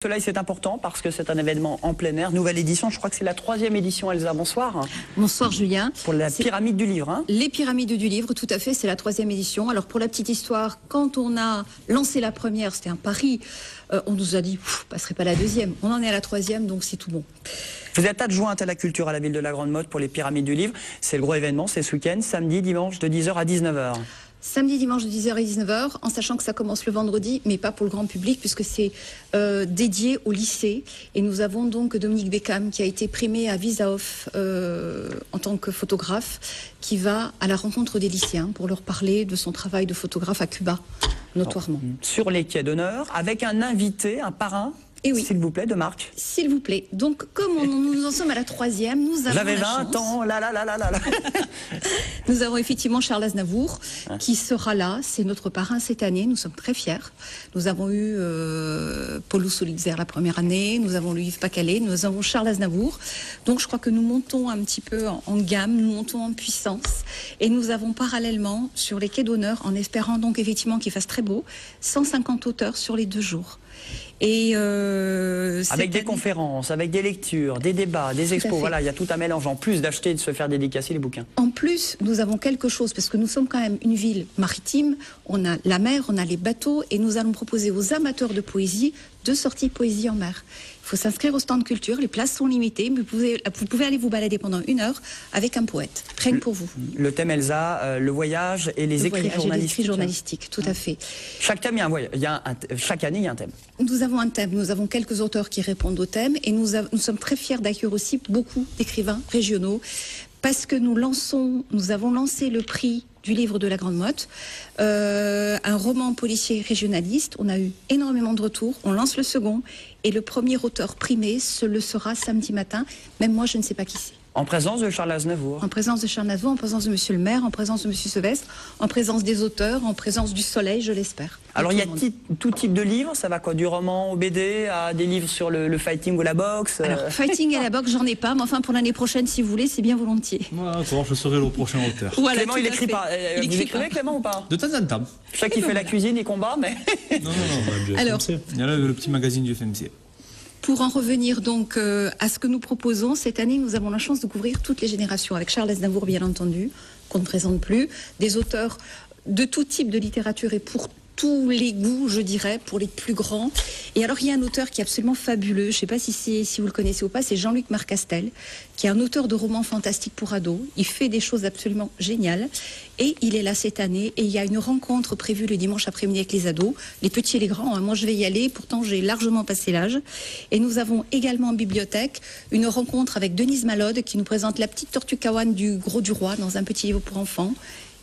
Soleil, c'est important parce que c'est un événement en plein air. Nouvelle édition, je crois que c'est la 3e édition, Elsa. Bonsoir. Bonsoir Julien. Pour la pyramide du livre. Hein. Les pyramides du livre, tout à fait, c'est la 3e édition. Alors pour la petite histoire, quand on a lancé la première, c'était un pari, on nous a dit, passerait pas la 2e. On en est à la 3e, donc c'est tout bon. Vous êtes adjointe à la culture à la ville de la Grande Motte pour les pyramides du livre. C'est le gros événement, c'est ce week-end, samedi, dimanche, de 10h à 19h. Samedi, dimanche de 10h et 19h, en sachant que ça commence le vendredi, mais pas pour le grand public, puisque c'est dédié au lycée. Et nous avons donc Dominique Beckham, qui a été primé à Visa-Off en tant que photographe, qui va à la rencontre des lycéens pour leur parler de son travail de photographe à Cuba, notoirement. Sur les quais d'honneur, avec un invité, un parrain. Et oui. S'il vous plaît, de Marc. S'il vous plaît. Donc, comme nous en sommes à la 3e, nous avons J'avais 20 chance. ans, là. Nous avons effectivement Charles Aznavour qui sera là. C'est notre parrain cette année. Nous sommes très fiers. Nous avons eu Paulus Solitzer la première année. Nous avons eu Yves Pacalé. Nous avons Charles Aznavour. Donc, je crois que nous montons un petit peu en gamme. Nous montons en puissance. Et nous avons parallèlement, sur les quais d'honneur, en espérant donc effectivement qu'il fasse très beau, 150 auteurs sur les 2 jours. Et avec des conférences, avec des lectures, des débats, des expos, voilà, il y a tout un mélange en plus d'acheter et de se faire dédicacer les bouquins. En plus, nous avons quelque chose, parce que nous sommes quand même une ville maritime, on a la mer, on a les bateaux, et nous allons proposer aux amateurs de poésie 2 sorties poésie en mer. Il faut s'inscrire au stand culture, les places sont limitées, mais vous pouvez aller vous balader pendant 1 heure avec un poète, rien que pour vous. Le thème Elsa, le voyage et les écrits journalistiques. Tout à fait. Chaque thème, il y a un voyage. Chaque année, il y a un thème. Nous avons un thème, nous avons quelques auteurs qui répondent au thème, et nous sommes très fiers d'accueillir aussi beaucoup d'écrivains régionaux, parce que nous avons lancé le prix du livre de la Grande Motte, un roman policier régionaliste. On a eu énormément de retours. On lance le second et le premier auteur primé, le sera samedi matin. Même moi, je ne sais pas qui c'est. En présence de Charles Aznavour. En présence de Charles Aznavour, en présence de Monsieur le maire, en présence de Monsieur Sevestre, en présence des auteurs, en présence du soleil, je l'espère. Alors il y a tout type de livres, ça va quoi, du roman au BD à des livres sur le fighting ou la boxe. Alors fighting et la boxe, j'en ai pas, mais enfin pour l'année prochaine, si vous voulez, c'est bien volontiers. Moi, je serai le prochain auteur. Voilà, Clément, il écrit pas. Vous écrivez, Clément, ou pas? De temps en temps. Je sais qu'il fait la cuisine, il combat, mais... Non, du Alors, FMC. Il y a là le petit magazine du FMC. Pour en revenir donc à ce que nous proposons, cette année, nous avons la chance de couvrir toutes les générations, avec Charles Aznavour, bien entendu, qu'on ne présente plus, des auteurs de tout type de littérature et pour tous les goûts, je dirais, pour les plus grands. Et alors, il y a un auteur qui est absolument fabuleux, je ne sais pas si vous le connaissez ou pas, c'est Jean-Luc Marcastel, qui est un auteur de romans fantastiques pour ados. Il fait des choses absolument géniales. Et il est là cette année, et il y a une rencontre prévue le dimanche après-midi avec les ados, les petits et les grands. Moi, je vais y aller, pourtant, j'ai largement passé l'âge. Et nous avons également en bibliothèque une rencontre avec Denise Malode, qui nous présente La petite tortue Kawan du Gros du Roi, dans un petit livre pour enfants,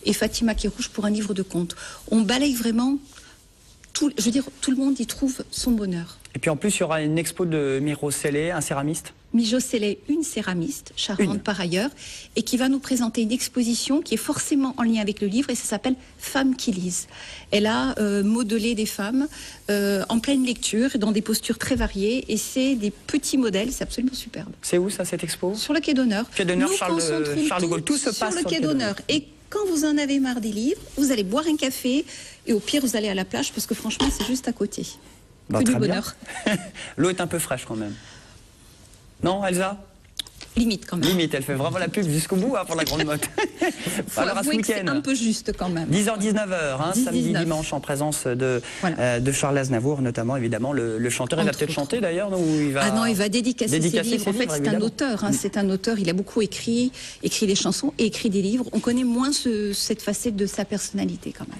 et Fatima Kérouche pour un livre de contes. On balaye vraiment, tout le monde y trouve son bonheur. Et puis en plus, il y aura une expo de Miro Sellé, un céramiste. Mijo Sellé, une céramiste, charmante par ailleurs, et qui va nous présenter une exposition qui est forcément en lien avec le livre, et ça s'appelle Femmes qui lisent. Elle a modelé des femmes en pleine lecture, dans des postures très variées, et c'est des petits modèles, c'est absolument superbe. C'est où ça, cette expo? Sur le quai d'honneur. Quai d'honneur, Charles de Gaulle, tout se passe sur le quai d'honneur. Et quand vous en avez marre des livres, vous allez boire un café, et au pire, vous allez à la plage, parce que franchement, c'est juste à côté. Que du bonheur. L'eau est un peu fraîche quand même. Non, Elsa? Limite quand même. Limite, elle fait vraiment la pub jusqu'au bout pour la Grande Motte. Alors à ce week-end, c'est un peu juste quand même. 10h-19h, samedi, dimanche, en présence de Charles Aznavour, notamment évidemment le chanteur. Il va peut-être chanter d'ailleurs, il va... Ah non, il va dédicacer ses livres. En fait, c'est un auteur. C'est un auteur. Il a beaucoup écrit des chansons et écrit des livres. On connaît moins cette facette de sa personnalité quand même.